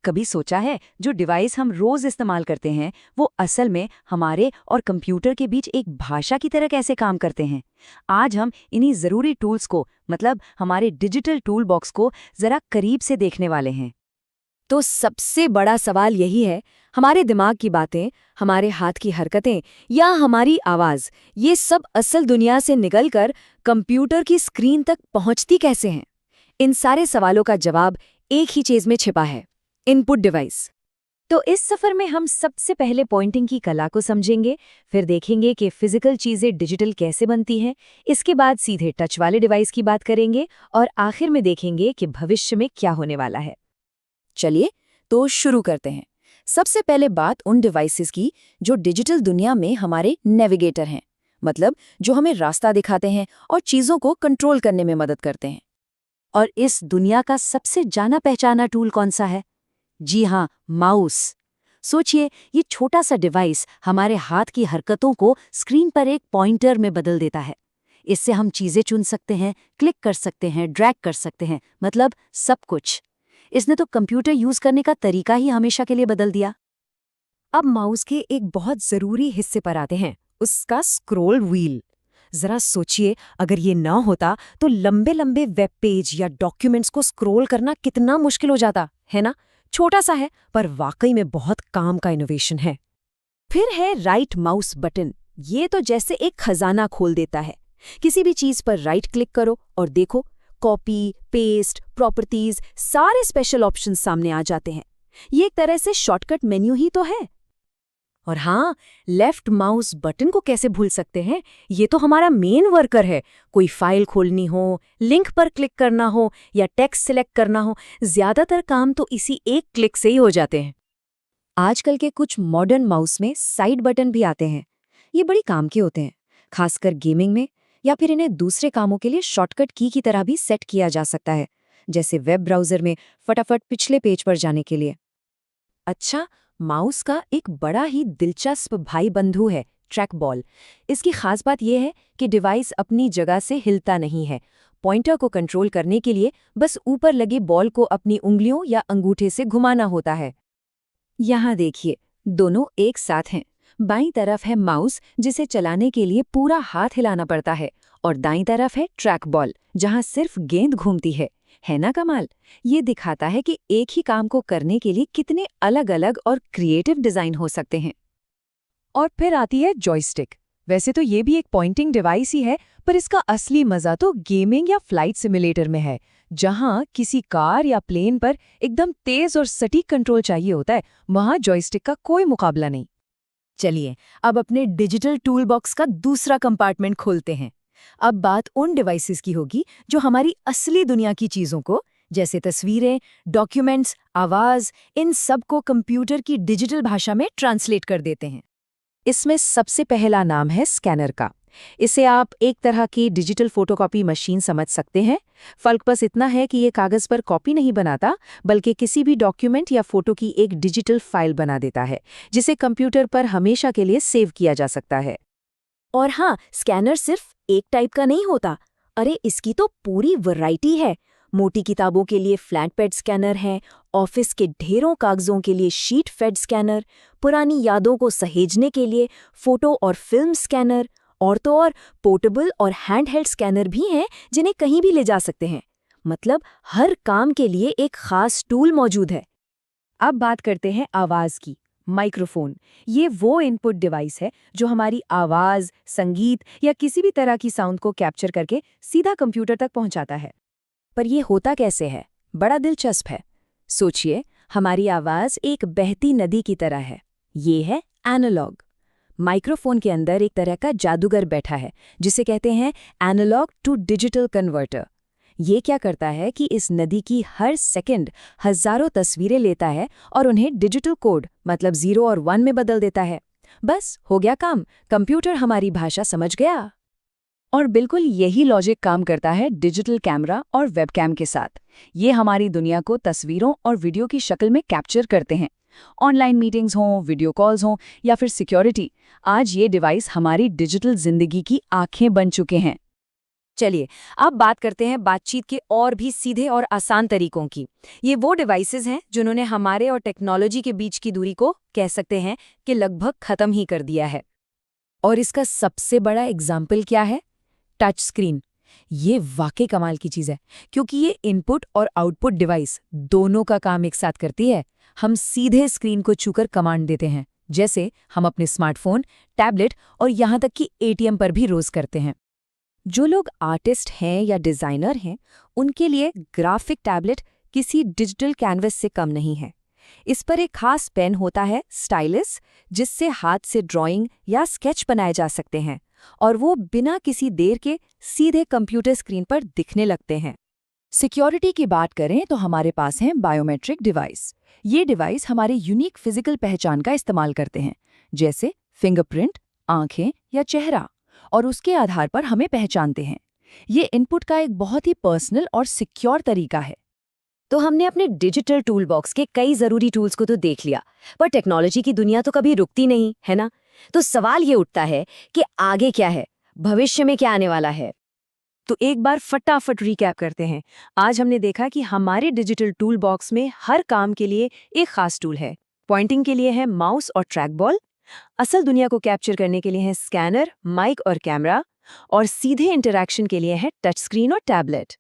कभी सोचा है जो डिवाइस हम रोज इस्तेमाल करते हैं वो असल में हमारे और कंप्यूटर के बीच एक भाषा की तरह कैसे काम करते हैं? आज हम इन्हीं ज़रूरी टूल्स को मतलब हमारे डिजिटल टूल बॉक्स को ज़रा करीब से देखने वाले हैं। तो सबसे बड़ा सवाल यही है, हमारे दिमाग की बातें, हमारे हाथ की हरकतें या हमारी आवाज़, ये सब असल दुनिया से निकलकर कंप्यूटर की स्क्रीन तक पहुंचती कैसे हैं? इन सारे सवालों का जवाब एक ही चीज़ में छिपा है, इनपुट डिवाइस। तो इस सफ़र में हम सबसे पहले पॉइंटिंग की कला को समझेंगे, फिर देखेंगे कि फिजिकल चीज़ें डिजिटल कैसे बनती हैं, इसके बाद सीधे टच वाले डिवाइस की बात करेंगे और आखिर में देखेंगे कि भविष्य में क्या होने वाला है। चलिए तो शुरू करते हैं। सबसे पहले बात उन डिवाइसेस की जो डिजिटल दुनिया में हमारे नेविगेटर हैं, मतलब जो हमें रास्ता दिखाते हैं और चीज़ों को कंट्रोल करने में मदद करते हैं। और इस दुनिया का सबसे जाना पहचाना टूल कौन सा है? जी हाँ, माउस। सोचिए, ये छोटा सा डिवाइस हमारे हाथ की हरकतों को स्क्रीन पर एक पॉइंटर में बदल देता है। इससे हम चीज़ें चुन सकते हैं, क्लिक कर सकते हैं, ड्रैग कर सकते हैं, मतलब सब कुछ। इसने तो कंप्यूटर यूज करने का तरीका ही हमेशा के लिए बदल दिया। अब माउस के एक बहुत ज़रूरी हिस्से पर आते हैं, उसका स्क्रॉल व्हील। जरा सोचिए, अगर ये ना होता तो लंबे लंबे वेब पेज या डॉक्यूमेंट्स को स्क्रॉल करना कितना मुश्किल हो जाता, है ना? छोटा सा है पर वाकई में बहुत काम का इनोवेशन है। फिर है राइट माउस बटन। ये तो जैसे एक खजाना खोल देता है। किसी भी चीज पर राइट क्लिक करो और देखो, कॉपी, पेस्ट, प्रॉपर्टीज, सारे स्पेशल ऑप्शंस सामने आ जाते हैं। ये एक तरह से शॉर्टकट मेन्यू ही तो है। और हाँ, लेफ्ट माउस बटन को कैसे भूल सकते हैं? ये तो हमारा मेन वर्कर है। कोई फाइल खोलनी हो, लिंक पर क्लिक करना हो या टेक्स्ट सिलेक्ट करना हो, ज्यादातर काम तो इसी एक क्लिक से ही हो जाते हैं। आजकल के कुछ मॉडर्न माउस में साइड बटन भी आते हैं। ये बड़ी काम के होते हैं, खासकर गेमिंग में, या फिर इन्हें दूसरे कामों के लिए शॉर्टकट की तरह भी सेट किया जा सकता है, जैसे वेब ब्राउज़र में फटाफट पिछले पेज पर जाने के लिए। अच्छा, माउस का एक बड़ा ही दिलचस्प भाई बंधु है, ट्रैक बॉल। इसकी खास बात यह है कि डिवाइस अपनी जगह से हिलता नहीं है। पॉइंटर को कंट्रोल करने के लिए बस ऊपर लगे बॉल को अपनी उंगलियों या अंगूठे से घुमाना होता है। यहाँ देखिए, दोनों एक साथ हैं। बाईं तरफ है माउस, जिसे चलाने के लिए पूरा हाथ हिलाना पड़ता है, और दाईं तरफ है ट्रैक बॉल, जहाँ सिर्फ गेंद घूमती है ना कमाल? ये दिखाता है कि एक ही काम को करने के लिए कितने अलग-अलग और क्रिएटिव डिजाइन हो सकते हैं। और फिर आती है जॉयस्टिक। वैसे तो ये भी एक पॉइंटिंग डिवाइस ही है, पर इसका असली मजा तो गेमिंग या फ्लाइट सिमुलेटर में है, जहां किसी कार या प्लेन पर एकदम तेज और सटीक कंट्रोल चाहिए होता है। वहां जॉयस्टिक का कोई मुकाबला नहीं। चलिए, अब अपने डिजिटल टूल बॉक्स का दूसरा कंपार्टमेंट खोलते हैं। अब बात उन डिवाइसेस की होगी जो हमारी असली दुनिया की चीज़ों को, जैसे तस्वीरें, डॉक्यूमेंट्स, आवाज़, इन सब को कंप्यूटर की डिजिटल भाषा में ट्रांसलेट कर देते हैं। इसमें सबसे पहला नाम है स्कैनर का। इसे आप एक तरह की डिजिटल फोटोकॉपी मशीन समझ सकते हैं। फर्क बस इतना है कि ये कागज़ पर कॉपी नहीं बनाता, बल्कि किसी भी डॉक्यूमेंट या फोटो की एक डिजिटल फाइल बना देता है, जिसे कंप्यूटर पर हमेशा के लिए सेव किया जा सकता है। और हाँ, स्कैनर सिर्फ एक टाइप का नहीं होता। अरे, इसकी तो पूरी वैरायटी है। मोटी किताबों के लिए फ्लैट पैड स्कैनर है, ऑफिस के ढेरों कागजों के लिए शीट फेड स्कैनर, पुरानी यादों को सहेजने के लिए फोटो और फिल्म स्कैनर, और तो और पोर्टेबल और हैंडहेल्ड स्कैनर भी हैं जिन्हें कहीं भी ले जा सकते हैं। मतलब हर काम के लिए एक खास टूल मौजूद है। अब बात करते हैं आवाज़ की। माइक्रोफोन, ये वो इनपुट डिवाइस है जो हमारी आवाज़, संगीत या किसी भी तरह की साउंड को कैप्चर करके सीधा कंप्यूटर तक पहुंचाता है। पर ये होता कैसे है? बड़ा दिलचस्प है। सोचिए, हमारी आवाज़ एक बहती नदी की तरह है। ये है एनालॉग। माइक्रोफोन के अंदर एक तरह का जादूगर बैठा है, जिसे कहते हैं एनालॉग टू डिजिटल कन्वर्टर। ये क्या करता है कि इस नदी की हर सेकंड हजारों तस्वीरें लेता है और उन्हें डिजिटल कोड, मतलब 0 और 1 में बदल देता है। बस हो गया काम, कंप्यूटर हमारी भाषा समझ गया। और बिल्कुल यही लॉजिक काम करता है डिजिटल कैमरा और वेबकैम के साथ। ये हमारी दुनिया को तस्वीरों और वीडियो की शक्ल में कैप्चर करते हैं। ऑनलाइन मीटिंग्स हों, वीडियो कॉल्स हों या फिर सिक्योरिटी, आज ये डिवाइस हमारी डिजिटल जिंदगी की आंखें बन चुके हैं। चलिए अब बात करते हैं बातचीत के और भी सीधे और आसान तरीकों की। ये वो डिवाइसेस हैं जिन्होंने हमारे और टेक्नोलॉजी के बीच की दूरी को कह सकते हैं कि लगभग खत्म ही कर दिया है। और इसका सबसे बड़ा एग्जाम्पल क्या है? Touch screen. ये वाकई कमाल की चीज़ है, क्योंकि ये इनपुट और आउटपुट डिवाइस दोनों का काम एक साथ करती है। हम सीधे स्क्रीन को छूकर कमांड देते हैं, जैसे हम अपने स्मार्टफोन, टैबलेट और यहाँ तक कि एटीएम पर भी रोज करते हैं। जो लोग आर्टिस्ट हैं या डिज़ाइनर हैं, उनके लिए ग्राफिक टैबलेट किसी डिजिटल कैनवस से कम नहीं है। इस पर एक खास पेन होता है, स्टाइलस, जिससे हाथ से ड्राइंग या स्केच बनाए जा सकते हैं और वो बिना किसी देर के सीधे कंप्यूटर स्क्रीन पर दिखने लगते हैं। सिक्योरिटी की बात करें तो हमारे पास हैं बायोमेट्रिक डिवाइस। ये डिवाइस हमारे यूनिक फिजिकल पहचान का इस्तेमाल करते हैं, जैसे फिंगरप्रिंट, आंखें या चेहरा, और उसके आधार पर हमें पहचानते हैं। ये इनपुट का एक बहुत ही पर्सनल और सिक्योर तरीका है। तो हमने अपने डिजिटल टूल बॉक्स के कई ज़रूरी टूल्स को तो देख लिया, पर टेक्नोलॉजी की दुनिया तो कभी रुकती नहीं, है ना? तो सवाल ये उठता है कि आगे क्या है, भविष्य में क्या आने वाला है? तो एक बार फटाफट रिकैप करते हैं। आज हमने देखा कि हमारे डिजिटल टूल बॉक्स में हर काम के लिए एक खास टूल है। पॉइंटिंग के लिए है माउस और ट्रैक बॉल, असल दुनिया को कैप्चर करने के लिए है स्कैनर, माइक और कैमरा, और सीधे इंटरैक्शन के लिए है टच स्क्रीन और टैबलेट।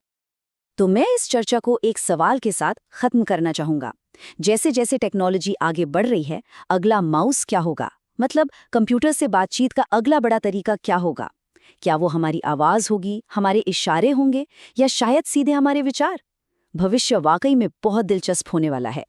तो मैं इस चर्चा को एक सवाल के साथ खत्म करना चाहूंगा। जैसे जैसे टेक्नोलॉजी आगे बढ़ रही है, अगला माउस क्या होगा? मतलब कंप्यूटर से बातचीत का अगला बड़ा तरीका क्या होगा? क्या वो हमारी आवाज होगी, हमारे इशारे होंगे, या शायद सीधे हमारे विचार? भविष्य वाकई में बहुत दिलचस्प होने वाला है।